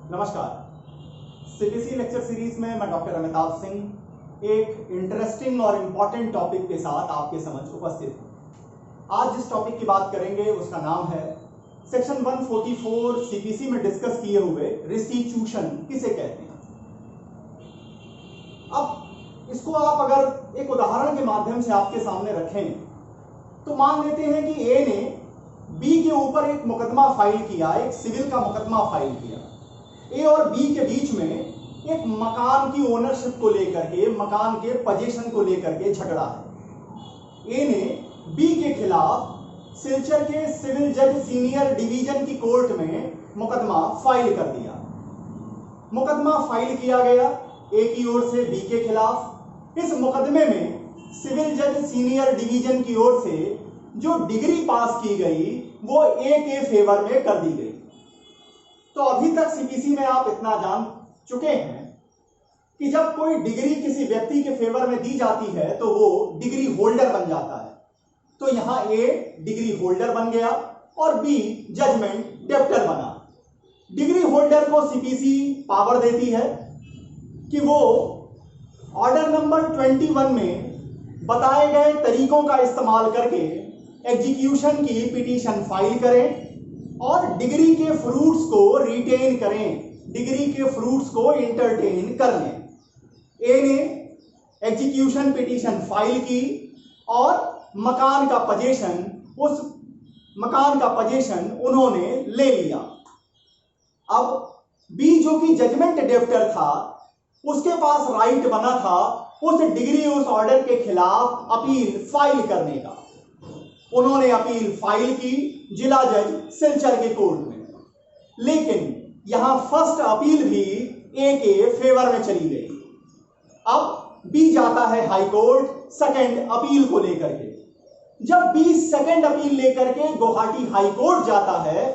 नमस्कार। CBC lecture series में मैं डॉक्टर अमिताभ सिंह एक इंटरेस्टिंग और इम्पॉर्टेंट टॉपिक के साथ आपके समक्ष उपस्थित हूं। आज जिस टॉपिक की बात करेंगे उसका नाम है सेक्शन 144 सीपीसी में डिस्कस किए हुए रिस्टीट्यूशन किसे कहते हैं। अब इसको आप अगर एक उदाहरण के माध्यम से आपके सामने रखें तो मान लेते हैं कि ए ने बी के ऊपर एक मुकदमा फाइल किया, एक सिविल का मुकदमा फाइल किया। ए और बी के बीच में एक मकान की ओनरशिप को लेकर के, मकान के पोजीशन को लेकर के झगड़ा है। ए ने बी के खिलाफ सिलचर के सिविल जज सीनियर डिवीजन की कोर्ट में मुकदमा फाइल कर दिया। मुकदमा फाइल किया गया ए की ओर से बी के खिलाफ। इस मुकदमे में सिविल जज सीनियर डिवीजन की ओर से जो डिग्री पास की गई वो ए के फेवर में कर दी गई। तो अभी तक सीपीसी में आप इतना जान चुके हैं कि जब कोई डिग्री किसी व्यक्ति के फेवर में दी जाती है तो वो डिग्री होल्डर बन जाता है। तो यहां ए डिग्री होल्डर बन गया और बी जजमेंट डेप्टर बना। डिग्री होल्डर को सीपीसी पावर देती है कि वो ऑर्डर नंबर 21 में बताए गए तरीकों का इस्तेमाल करके एग्जीक्यूशन की पिटीशन फाइल करें और डिग्री के फ्रूट्स को रिटेन करें, डिग्री के फ्रूट्स को इंटरटेन कर लें। ए ने एग्जीक्यूशन पिटीशन फाइल की और मकान का पोजीशन उन्होंने ले लिया। अब बी जो कि जजमेंट डेप्टर था उसके पास राइट बना था उस डिग्री उस ऑर्डर के खिलाफ अपील फाइल करने का। उन्होंने अपील फाइल की जिला जज सिलचर के कोर्ट में, लेकिन यहां फर्स्ट अपील भी ए के फेवर में चली गई। अब बी जाता है हाई कोर्ट सेकंड अपील को लेकर के। जब बी सेकंड अपील लेकर के गुवाहाटी हाई कोर्ट जाता है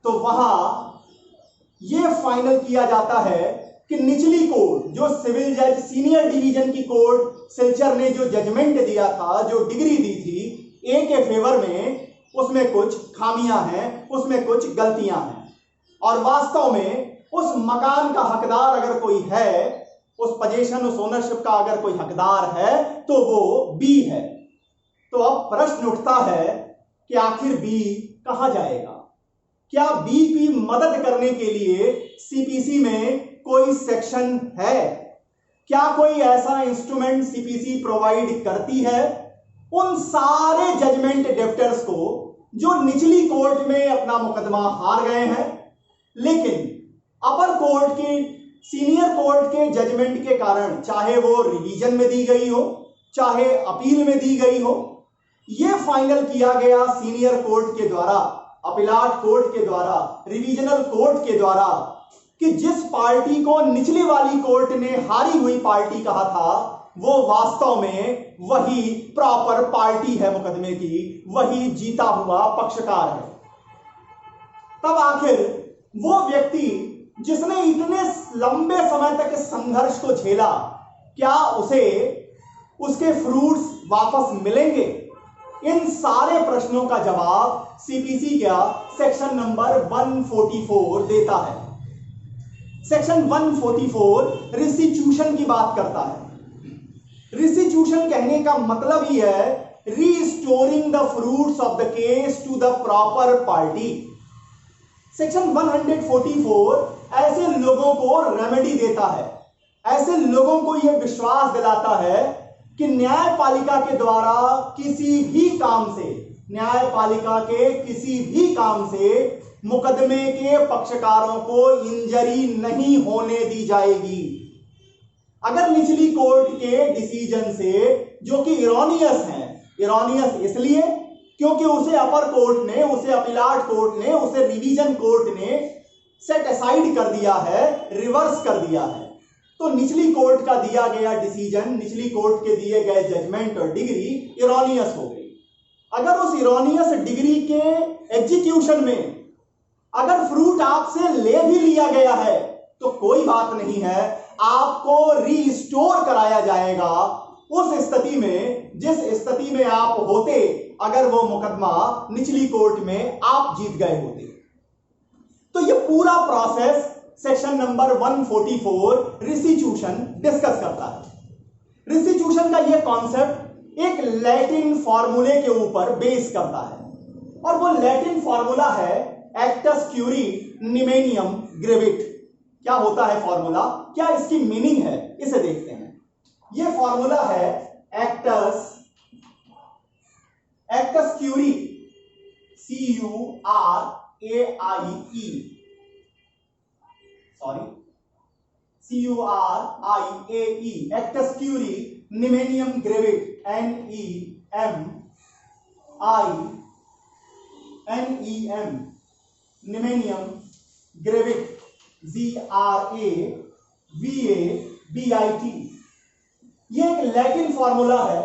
तो वहां यह फाइनल किया जाता है कि निचली कोर्ट जो सिविल जज सीनियर डिवीजन की कोर्ट सिलचर ने जो जजमेंट दिया था, जो डिग्री दी थी ए के फेवर में, उसमें कुछ खामियां हैं, उसमें कुछ गलतियां हैं और वास्तव में उस मकान का हकदार अगर कोई है, उस पोजीशन उस ओनरशिप का अगर कोई हकदार है तो वो बी है। तो अब प्रश्न उठता है कि आखिर बी कहां जाएगा? क्या बी की मदद करने के लिए सीपीसी में कोई सेक्शन है? क्या कोई ऐसा इंस्ट्रूमेंट सीपीसी प्रोवाइड करती है उन सारे जजमेंट डेप्टर्स को जो निचली कोर्ट में अपना मुकदमा हार गए हैं, लेकिन अपर कोर्ट के सीनियर कोर्ट के जजमेंट के कारण, चाहे वो रिवीजन में दी गई हो चाहे अपील में दी गई हो, यह फाइनल किया गया सीनियर कोर्ट के द्वारा, अपीलाट कोर्ट के द्वारा, रिवीजनल कोर्ट के द्वारा कि जिस पार्टी को निचली वाली कोर्ट ने हारी हुई पार्टी कहा था वो वास्तव में वही प्रॉपर पार्टी है मुकदमे की, वही जीता हुआ पक्षकार है। तब आखिर वो व्यक्ति जिसने इतने लंबे समय तक इस संघर्ष को झेला, क्या उसे उसके फ्रूट्स वापस मिलेंगे? इन सारे प्रश्नों का जवाब सीपीसी का सेक्शन नंबर 144 देता है। सेक्शन 144 रिस्टीट्यूशन की बात करता है। रिस्टीट्यूशन कहने का मतलब ही है restoring the fruits of the case to the proper party. Section 144 ऐसे लोगों को रेमेडी देता है, ऐसे लोगों को यह विश्वास दिलाता है कि न्यायपालिका के द्वारा किसी भी काम से, न्यायपालिका के किसी भी काम से मुकदमे के पक्षकारों को इंजरी नहीं होने दी जाएगी। अगर निचली कोर्ट के डिसीजन से, जो कि इरोनियस है, इरोनियस इसलिए क्योंकि उसे अपर कोर्ट ने, उसे अपीलाट कोर्ट ने, उसे रिवीजन कोर्ट ने सेट असाइड कर दिया है, रिवर्स कर दिया है, तो निचली कोर्ट का दिया गया डिसीजन, निचली कोर्ट के दिए गए जजमेंट और डिग्री इरोनियस हो गई। अगर उस इरोनियस डिग्री के एग्जीक्यूशन में अगर फ्रूट आपसे ले भी लिया गया है तो कोई बात नहीं है, आपको रीस्टोर कराया जाएगा उस स्थिति में जिस स्थिति में आप होते अगर वो मुकदमा निचली कोर्ट में आप जीत गए होते। तो ये पूरा process section number 144 restitution discuss करता है। रिस्टिट्यूशन का यह कॉन्सेप्ट एक लैटिन फॉर्मूले के ऊपर बेस करता है और वो लैटिन फॉर्मूला है एक्टस क्यूरी निमेनियम ग्रेविट। क्या होता है फॉर्मूला, क्या इसकी मीनिंग है, इसे देखते हैं। यह फॉर्मूला है एक्टस क्यूरी CURIAE एक्टस क्यूरी निमेनियम ग्रेविट NEMINEM निमेनियम ग्रेविट GRAVABIT। ये एक लैटिन फॉर्मूला है।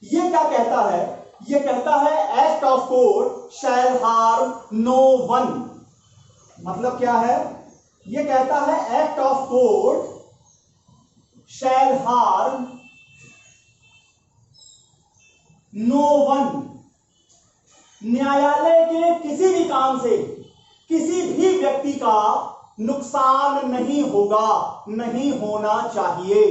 ये क्या कहता है, ये कहता है act of court shall harm no one. मतलब क्या है, ये कहता है act of court shall harm no one. न्यायालय के किसी भी काम से किसी भी व्यक्ति का नुकसान नहीं होगा, नहीं होना चाहिए।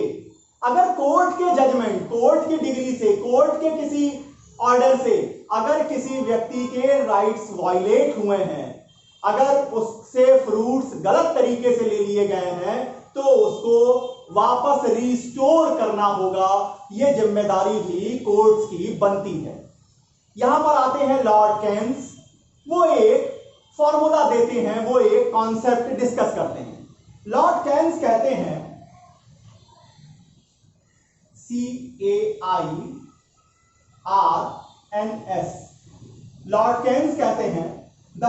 अगर कोर्ट के जजमेंट, कोर्ट की डिग्री से, कोर्ट के किसी ऑर्डर से अगर किसी व्यक्ति के राइट्स वायलेट हुए हैं, अगर उससे फ्रूट्स गलत तरीके से ले लिए गए हैं, तो उसको वापस रिस्टोर करना होगा। यह जिम्मेदारी भी कोर्ट्स की बनती है। यहां पर आते हैं लॉर्ड केन्स, वो एक फॉर्मूला देते हैं, वो एक कॉन्सेप्ट डिस्कस करते हैं। लॉर्ड केन्स कहते हैं CAIRNS, लॉर्ड केन्स कहते हैं the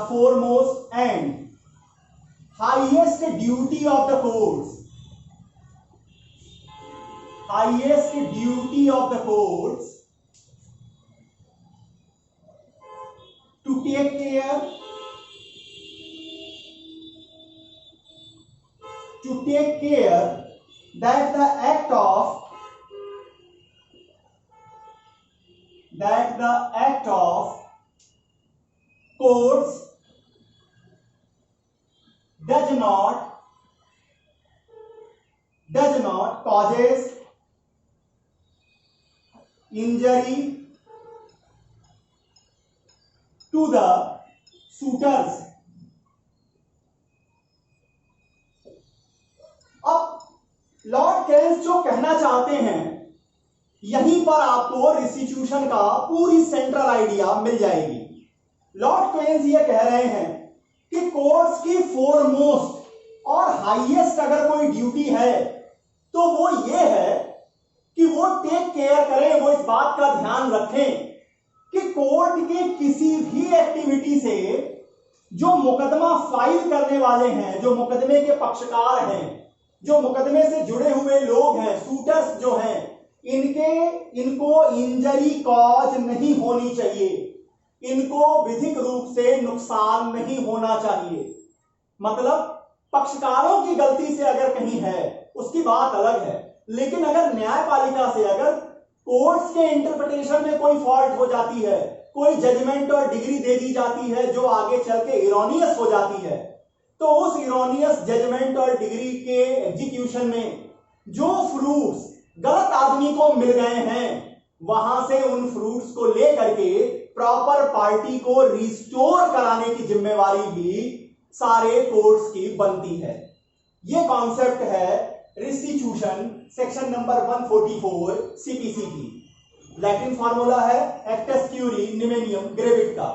foremost and highest duty of the courts, highest duty of the courts to take care that the act of courts does not causes injury to the suitors। अब Lord Keynes जो कहना चाहते हैं, यहीं पर आपको रिस्टिट्यूशन का पूरी सेंट्रल आइडिया मिल जाएगी। लॉर्ड केन्स ये कह रहे हैं कि कोर्ट्स की फोरमोस्ट और हाईएस्ट अगर कोई ड्यूटी है तो वो ये है कि वो टेक केयर करें, वो इस बात का ध्यान रखें कि कोर्ट के किसी भी एक्टिविटी से जो मुकदमा फाइल करने वाले हैं, जो मुकदमे के पक्षकार हैं, जो मुकदमे से जुड़े हुए लोग हैं, सूटर्स जो हैं, इनको इंजरी कॉज नहीं होनी चाहिए, इनको विधिक रूप से नुकसान नहीं होना चाहिए। मतलब पक्षकारों की गलती से अगर कहीं है उसकी बात अलग है, लेकिन अगर न्यायपालिका से, अगर कोर्ट्स के इंटरप्रिटेशन में कोई फॉल्ट हो जाती है, कोई जजमेंट और डिग्री दे दी जाती है जो आगे चल के इरोनियस हो जाती है, तो उस इरोनियस जजमेंट और डिग्री के एग्जीक्यूशन में जो फ्रूट्स गलत आदमी को मिल गए हैं, वहां से उन फ्रूट्स को लेकर के प्रॉपर पार्टी को रिस्टोर कराने की जिम्मेवारी भी सारे कोर्ट्स की बनती है। यह कॉन्सेप्ट है रिस्टिट्यूशन सेक्शन नंबर 144 सीपीसी की। लैटिन फॉर्मूला है एक्टस क्यूरी निमेनियम ग्रेविट का।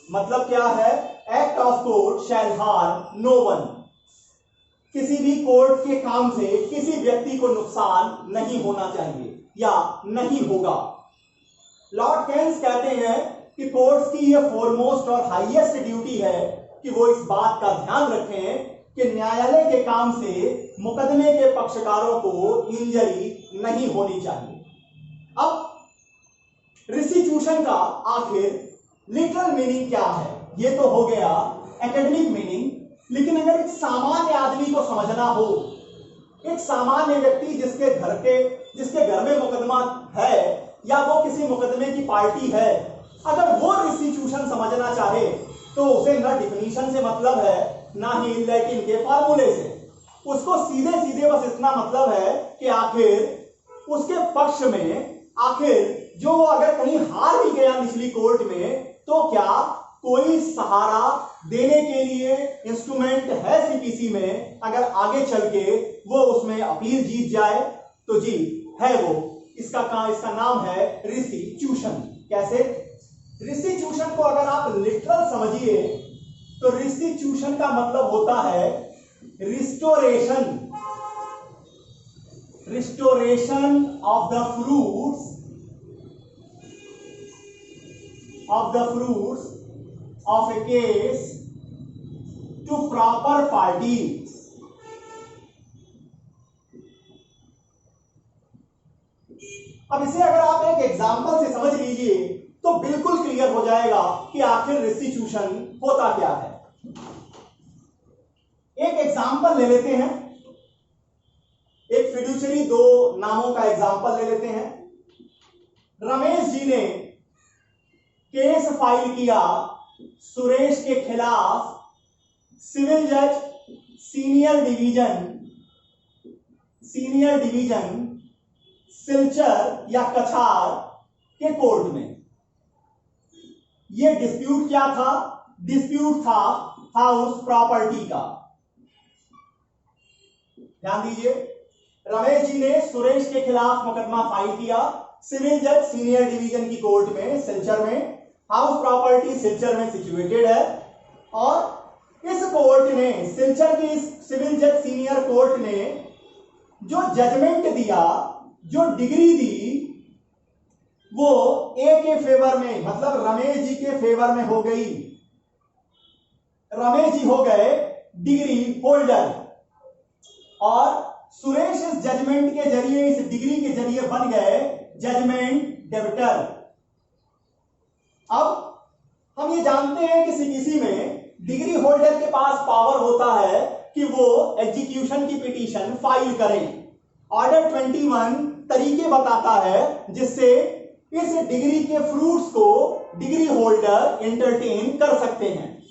मतलब क्या है, act of court shall harm no one. किसी भी कोर्ट के काम से किसी व्यक्ति को नुकसान नहीं होना चाहिए या नहीं होगा। लॉर्ड केन्स कहते हैं कि कोर्ट्स की यह फोरमोस्ट और हाईएस्ट ड्यूटी है कि वो इस बात का ध्यान रखें कि न्यायालय के काम से मुकदमे के पक्षकारों को इंजरी नहीं होनी चाहिए। अब रिस्टिट्यूशन का आखिर लिटरल मीनिंग क्या है, ये तो हो गया एकेडमिक मीनिंग, लेकिन अगर एक सामान्य आदमी को समझना हो, एक सामान्य व्यक्ति जिसके घर में मुकदमा है या वो किसी मुकदमे की पार्टी है, अगर वो रिस्टिट्यूशन समझना चाहे तो उसे ना डिफिनीशन से मतलब है ना ही लैटिन के फार्मूले से, उसको सीधे सीधे बस इतना मतलब है कि आखिर उसके पक्ष में, आखिर जो अगर कहीं हार भी गया निचली कोर्ट में, तो क्या कोई सहारा देने के लिए इंस्ट्रूमेंट है सीपीसी में, अगर आगे चल के वो उसमें अपील जीत जाए तो जी है वो, इसका नाम है रिस्टिट्यूशन। कैसे? रिस्टिट्यूशन को अगर आप लिटरल समझिए तो रिस्टिट्यूशन का मतलब होता है restoration, restoration of the fruits of a case to proper parties। अब इसे अगर आप एक एग्जांपल से समझ लीजिए तो बिल्कुल क्लियर हो जाएगा कि आखिर रिस्टिट्यूशन होता क्या है। एक एग्जांपल ले लेते हैं, एक फिड्यूशरी, दो नामों का एग्जांपल ले लेते हैं। रमेश जी ने केस फाइल किया सुरेश के खिलाफ सिविल जज सीनियर डिवीजन सिलचर या कछार के कोर्ट में। यह डिस्प्यूट क्या था? डिस्प्यूट था हाउस प्रॉपर्टी का। ध्यान दीजिए, रमेश जी ने सुरेश के खिलाफ मुकदमा फाइल किया सिविल जज सीनियर डिवीजन की कोर्ट में सिलचर में। हाउस प्रॉपर्टी सिलचर में सिचुएटेड है और इस कोर्ट ने, सिलचर की सिविल जज सीनियर कोर्ट ने जो जजमेंट दिया, जो डिग्री दी, वो ए के फेवर में, मतलब रमेश जी के फेवर में हो गई। रमेश जी हो गए डिग्री होल्डर और सुरेश इस जजमेंट के जरिए, इस डिग्री के जरिए बन गए जजमेंट डेबिटर। अब हम ये जानते हैं कि सीपीसी में डिग्री होल्डर के पास पावर होता है कि वो एग्जीक्यूशन की पिटीशन फाइल करें। ऑर्डर 21 तरीके बताता है जिससे इस डिग्री के फ्रूट्स को डिग्री होल्डर एंटरटेन कर सकते हैं।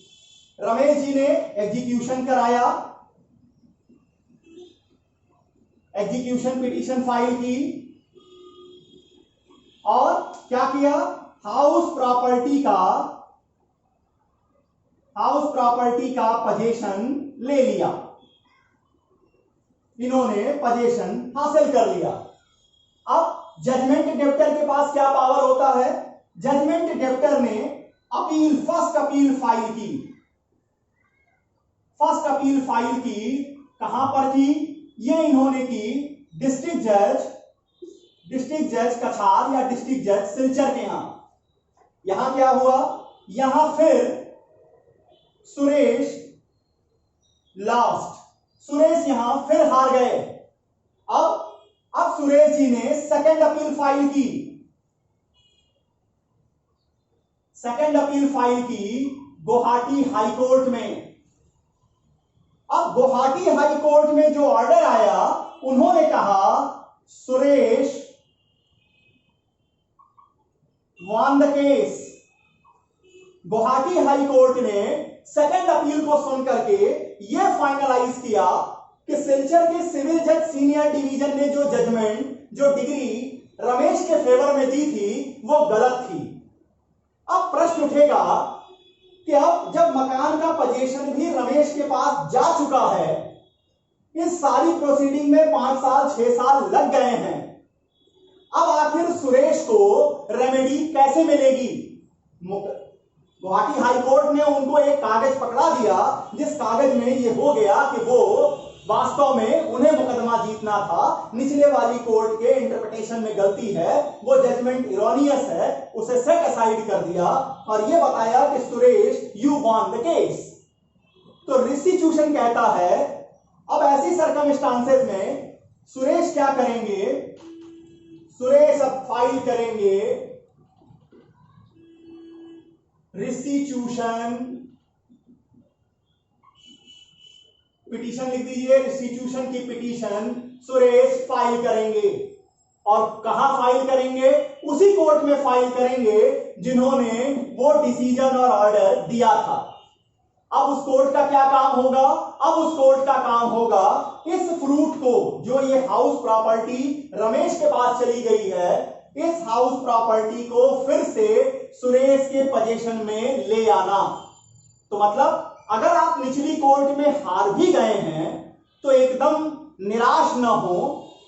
रमेश जी ने एग्जीक्यूशन कराया, एग्जीक्यूशन पिटीशन फाइल की और क्या किया? हाउस प्रॉपर्टी का पोजीशन ले लिया, इन्होंने पोजीशन हासिल कर लिया। अब जजमेंट डेप्टर के पास क्या पावर होता है? जजमेंट डेप्टर ने अपील, फर्स्ट अपील फाइल की, कहां पर की? ये इन्होंने की डिस्ट्रिक्ट जज कछार या डिस्ट्रिक्ट जज सिलचर के यहां। यहां क्या हुआ? यहां फिर सुरेश सुरेश यहां फिर हार गए। अब सुरेश जी ने सेकंड अपील फाइल की गुवाहाटी हाई कोर्ट में। अब गुवाहाटी हाई कोर्ट में जो ऑर्डर आया, उन्होंने कहा Suresh won the case. Guwahati high court ने सेकंड अपील को सुन करके यह फाइनलाइज किया कि सिलचर के सिविल जज सीनियर डिवीजन ने जो जजमेंट, जो डिग्री रमेश के फेवर में दी थी, वो गलत थी। अब प्रश्न उठेगा कि अब जब मकान का पोजीशन भी रमेश के पास जा चुका है, इस सारी प्रोसीडिंग में 5 साल 6 साल लग गए हैं, अब आखिर सुरेश को रेमेडी कैसे मिलेगी? गुवाहाटी हाई कोर्ट ने उनको एक कागज पकड़ा दिया जिस कागज में ये हो गया कि वो वास्तव में उन्हें मुकदमा जीतना था, निचले वाली कोर्ट के इंटरप्रिटेशन में गलती है, वो जजमेंट इरोनियस है, उसे सेट असाइड कर दिया और ये बताया कि Suresh you won the case. तो रिस्टिट्यूशन कहता है अब ऐसी सर्कमस्टांसेस में सुरेश क्या करेंगे? सुरेश अब फाइल करेंगे रिस्टिट्यूशन पिटीशन, लिख दीजिए रिस्टिट्यूशन की पिटीशन सुरेश फाइल करेंगे और कहां फाइल करेंगे? उसी कोर्ट में फाइल करेंगे जिन्होंने वो डिसीजन और ऑर्डर दिया था। अब उस कोर्ट का क्या काम होगा? अब उस कोर्ट का काम होगा इस फ्रूट को, जो ये हाउस प्रॉपर्टी रमेश के पास चली गई है, इस हाउस प्रॉपर्टी को फिर से सुरेश के पोजीशन में ले आना। तो मतलब अगर आप निचली कोर्ट में हार भी गए हैं तो एकदम निराश न हो,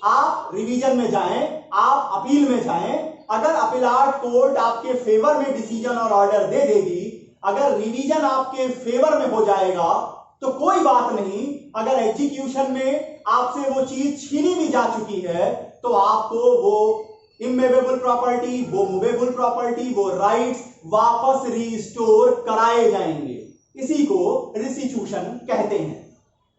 आप रिवीजन में जाएं, आप अपील में जाएं। अगर अपीलाट कोर्ट आपके फेवर में डिसीजन और ऑर्डर दे देगी, अगर रिवीजन आपके फेवर में हो जाएगा तो कोई बात नहीं। अगर एग्जीक्यूशन में आपसे वो चीज छीनी भी जा चुकी है तो आपको वो इमूवेबल प्रॉपर्टी, वो मूवेबल प्रॉपर्टी, वो राइट्स वापस रिस्टोर कराए जाएंगे। इसी को रिस्टिट्यूशन कहते हैं।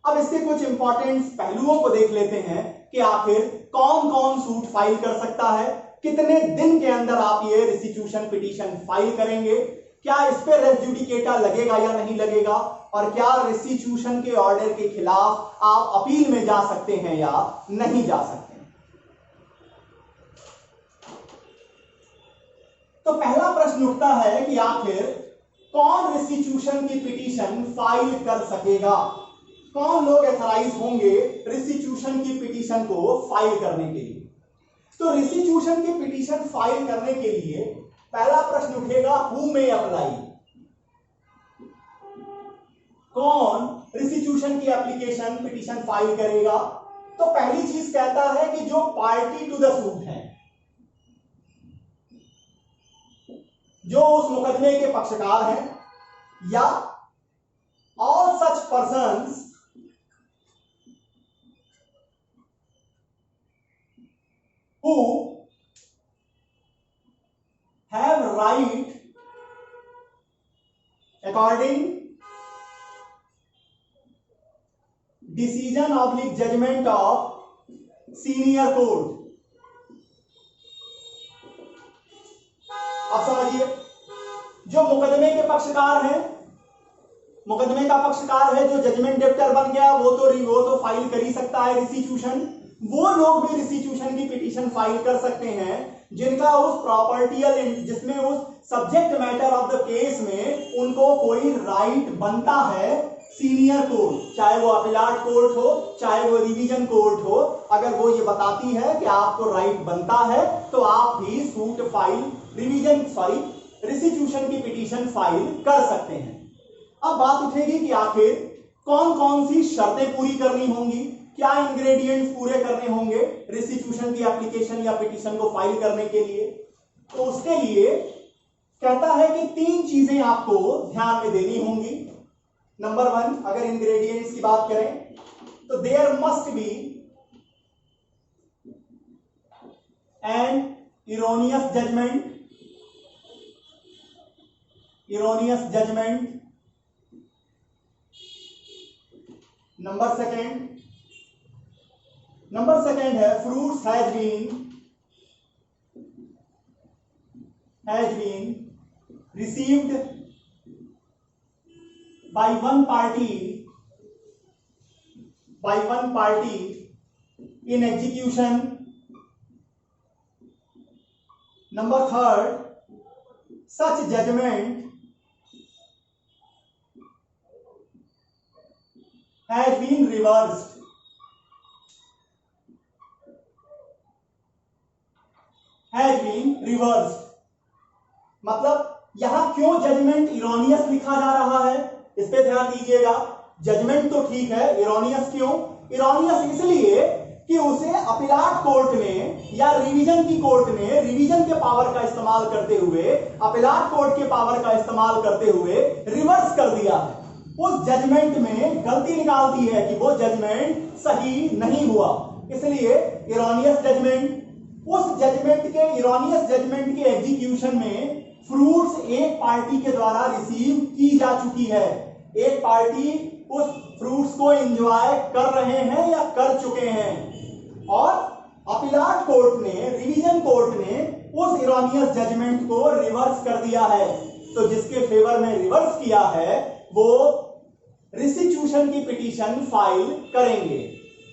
अब इसके कुछ इंपॉर्टेंट पहलुओं को देख लेते हैं कि आखिर कौन कौन सूट फाइल कर सकता है, कितने दिन के अंदर आप ये रिस्टिट्यूशन पिटीशन फाइल करेंगे, क्या इस पे रेस जुडिकेटा लगेगा या नहीं लगेगा, और क्या रिस्टिट्यूशन के ऑर्डर के खिलाफ आप अपील में जा सकते हैं या नहीं जा सकते। तो पहला प्रश्न उठता है कि आखिर कौन रिस्टिट्यूशन की पिटीशन फाइल कर सकेगा, कौन लोग एथराइज होंगे रिस्टिट्यूशन की पिटीशन को फाइल करने के लिए। तो रिस्टिट्यूशन की पिटीशन फाइल करने के लिए पहला प्रश्न उठेगा, हु मे अप्लाई, कौन रिस्टिट्यूशन की एप्लीकेशन पिटीशन फाइल करेगा। तो पहली चीज कहता है कि जो पार्टी टू द सूट है, जो उस मुकदमे के पक्षकार हैं, या all such persons who have right according decision / judgment of senior court। अब समझिए, जो मुकदमे के पक्षकार हैं, मुकदमे का पक्षकार है, जो जजमेंट डेप्टर बन गया, वो तो फाइल कर ही सकता है रिस्टिट्यूशन। वो लोग भी रिस्टिट्यूशन की पिटीशन फाइल कर सकते हैं जिनका उस प्रॉपर्टियल, जिसमें उस subject matter of the case में उनको कोई राइट बनता है सीनियर कोर्ट, चाहे वो अपीलाट कोर्ट हो, चाहे वो रिवीजन कोर्ट हो। अगर वो ये बताती है कि आपको राइट बनता है तो आप भी सूट फाइल रिस्टिट्यूशन की पिटीशन फाइल कर सकते हैं। अब बात उठेगी कि आखिर कौन कौन सी शर्तें पूरी करनी होंगी, क्या इंग्रेडिएंट्स पूरे करने होंगे रिस्टिट्यूशन की एप्लीकेशन या पिटीशन को फाइल करने के लिए। तो उसके लिए कहता है कि 3 चीजें आपको ध्यान में देनी होंगी। नंबर 1, अगर इंग्रेडिएंट्स की बात करें तो there must be an erroneous judgement. Number second है fruits has been received by one party in execution। Number 3, such judgment has been reversed। मतलब यहां क्यों जजमेंट इरोनियस लिखा जा रहा है, इस पे ध्यान दीजिएगा। जजमेंट तो ठीक है, इरोनियस क्यों? इरोनियस इसलिए कि उसे अपीलाट कोर्ट ने या रिवीजन की कोर्ट ने रिवीजन के पावर का इस्तेमाल करते हुए, अपीलाट कोर्ट के पावर का इस्तेमाल करते हुए रिवर्स कर दिया है। उस जजमेंट में गलती निकाल दी है कि वो जजमेंट सही नहीं हुआ, इसलिए इरोनियस जजमेंट। उस जजमेंट के, इरोनियस जजमेंट के एग्जीक्यूशन में फ्रूट्स एक पार्टी के द्वारा रिसीव की जा चुकी है। एक पार्टी उस फ्रूट्स को एंजॉय कर रहे हैं या कर चुके हैं, और अपीलाट कोर्ट ने, रिवीजन कोर्ट ने उस इरोनियस जजमेंट को रिवर्स कर दिया है। तो जिसके फेवर में रिवर्स किया है वो रिस्टिट्यूशन की पिटीशन फाइल करेंगे।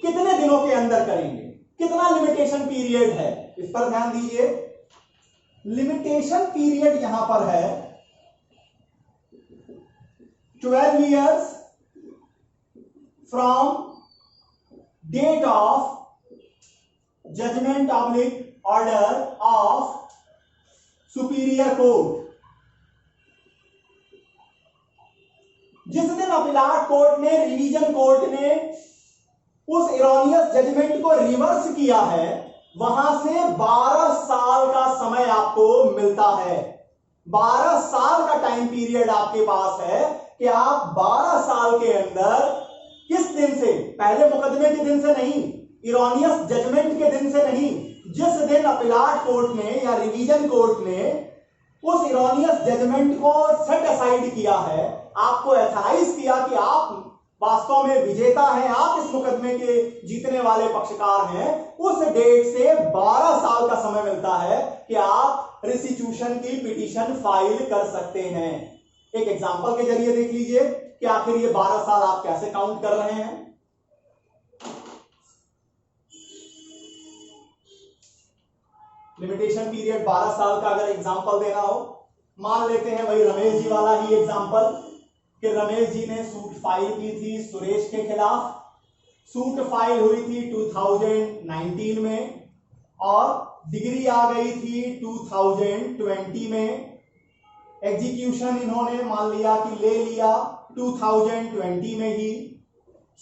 कितने दिनों के अंदर करेंगे, कितना लिमिटेशन पीरियड है? इस पर ध्यान दीजिए। लिमिटेशन पीरियड यहां पर है 12 years from date of judgement oblique order of superior court. जिस दिन अपीलाट कोर्ट ने, रिवीजन कोर्ट ने उस इरोनियस जजमेंट को रिवर्स किया है, वहां से 12 साल का समय आपको मिलता है। 12 साल का टाइम पीरियड आपके पास है कि आप 12 साल के अंदर किस दिन से, पहले मुकदमे के दिन से नहीं, इरोनियस जजमेंट के दिन से नहीं, जिस दिन अपीलाट कोर्ट ने या रिवीजन कोर्ट ने उस इरोनियस जजमेंट को सेट असाइड किया है, आपको एथराइज किया कि आप वास्तव में विजेता हैं, आप इस मुकदमे के जीतने वाले पक्षकार हैं, उस डेट से 12 साल का समय मिलता है कि आप रिस्टिट्यूशन की पिटीशन फाइल कर सकते हैं। एक एग्जांपल के जरिए देख लीजिए कि आखिर ये 12 साल आप कैसे काउंट कर रहे हैं। लिमिटेशन पीरियड 12 साल का अगर एग्जांपल देना हो, मान लेते हैं वही रमेश जी वाला ही एग्जांपल कि रमेश जी ने सूट फाइल की थी सुरेश के खिलाफ। सूट फाइल हुई थी 2019 में और डिग्री आ गई थी 2020 में। एग्जीक्यूशन इन्होंने मान लिया कि ले लिया 2020 में ही।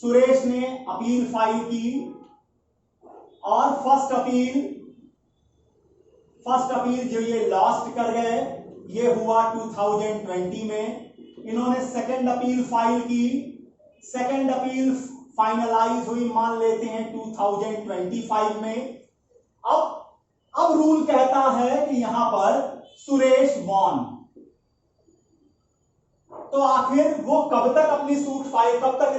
सुरेश ने अपील फाइल की और फर्स्ट अपील जो ये लॉस्ट कर गए, ये हुआ 2020 में। इन्होंने सेकंड अपील फाइल की, सेकंड अपील फाइनलाइज हुई मान लेते हैं 2025 में। अब रूल कहता है कि यहां पर सुरेश वॉन, तो आखिर वो कब तक अपनी सूट फाइल, कब तक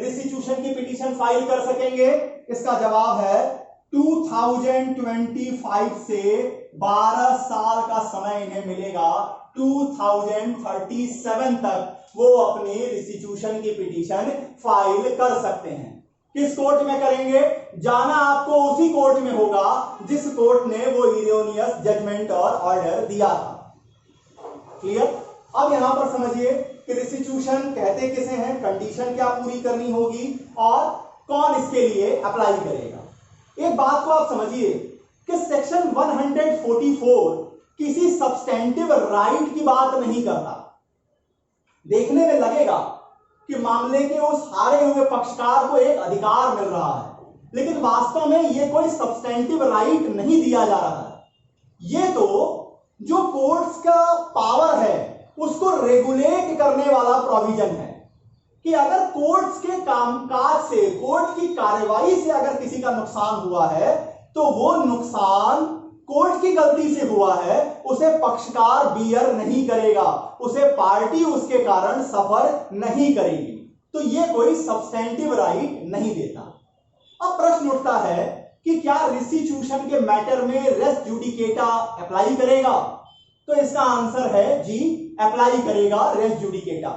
रिस्टिट्यूशन की पिटीशन फाइल कर सकेंगे? इसका जवाब है 2025 से 12 साल का समय इन्हें मिलेगा। 2037 तक वो अपनी रिस्टिट्यूशन की पिटीशन फाइल कर सकते हैं। किस कोर्ट में करेंगे? जाना आपको उसी कोर्ट में होगा जिस कोर्ट ने वो इरोनियस जजमेंट और ऑर्डर दिया था। क्लियर? अब यहां पर समझिए कि रिस्टिट्यूशन कहते किसे हैं, कंडीशन क्या पूरी करनी होगी और कौन इसके लिए अप्लाई करेगा। एक बात को आप समझिए कि सेक्शन 144 किसी सब्सटेंटिव राइट की बात नहीं करता। देखने में लगेगा कि मामले के उस हारे हुए पक्षकार को एक अधिकार मिल रहा है, लेकिन वास्तव में यह कोई सब्सटेंटिव राइट नहीं दिया जा रहा है। यह तो जो कोर्ट्स का पावर है उसको रेगुलेट करने वाला प्रोविजन है कि अगर कोर्ट्स के कामकाज से, कोर्ट की कार्यवाही से अगर किसी का नुकसान हुआ है तो वो नुकसान कोर्ट की गलती से हुआ है, उसे पक्षकार बियर नहीं करेगा, उसे पार्टी उसके कारण सफर नहीं करेगी। तो ये कोई सब्सटेंटिव राइट नहीं देता। अब प्रश्न उठता है कि क्या रिस्टिट्यूशन के मैटर में रेस जुडिकेटा अप्लाई करेगा? तो इसका आंसर है जी, अप्लाई करेगा रेस जुडिकेटा।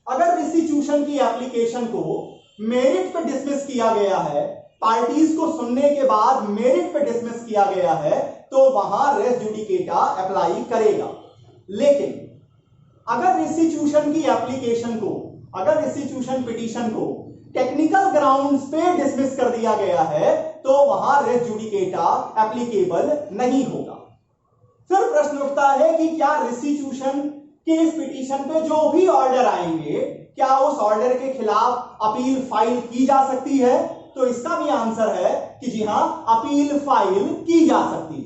अगर रिस्टिट्यूशन की एप्लीकेशन को मेरिट पे डिसमिस किया गया है, पार्टीज को सुनने के बाद मेरिट पे डिसमिस किया गया है, तो वहां रेस जुडिकेटा अप्लाई करेगा। लेकिन अगर रिस्टिट्यूशन की एप्लीकेशन को, अगर रिस्टिट्यूशन पिटीशन को टेक्निकल ग्राउंड्स पे डिसमिस कर दिया गया है तो वहां रेस जुडिकेटा एप्लीकेबल नहीं होगा। फिर प्रश्न उठता है कि क्या रिस्टिट्यूशन के इस पिटीशन पे जो भी ऑर्डर आएंगे, क्या उस ऑर्डर के खिलाफ अपील फाइल की जा सकती है? तो इसका भी आंसर है कि जी हां, अपील फाइल की जा सकती है।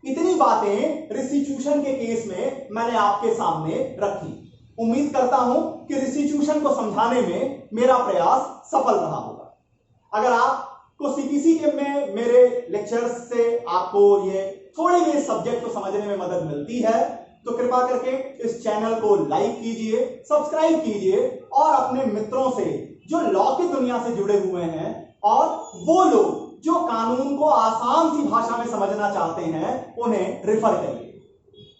इतनी बातें रिस्टिट्यूशन के केस में मैंने आपके सामने रखी। उम्मीद करता हूं कि रिस्टिट्यूशन को समझाने में मेरा प्रयास सफल रहा होगा। अगर आपको सीपीसी के में मेरे लेक्चर्स से आपको ये थोड़ी भी सब्जेक्ट को समझने में मदद मिलती है तो कृपा करके इस चैनल को लाइक कीजिए, सब्सक्राइब कीजिए और अपने मित्रों से जो लॉ की दुनिया से जुड़े हुए हैं और वो लोग जो कानून को आसान सी भाषा में समझना चाहते हैं उन्हें रेफर करिए।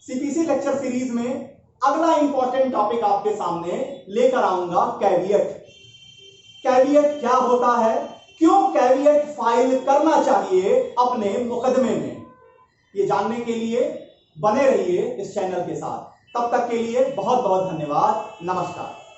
सीपीसी लेक्चर सीरीज में अगला इंपॉर्टेंट टॉपिक आपके सामने लेकर आऊंगा, कैविएट। कैविएट क्या होता है, क्यों कैविएट फाइल करना चाहिए अपने मुकदमे में, ये जानने के लिए बने रहिए इस चैनल के साथ। तब तक के लिए बहुत बहुत धन्यवाद। नमस्कार।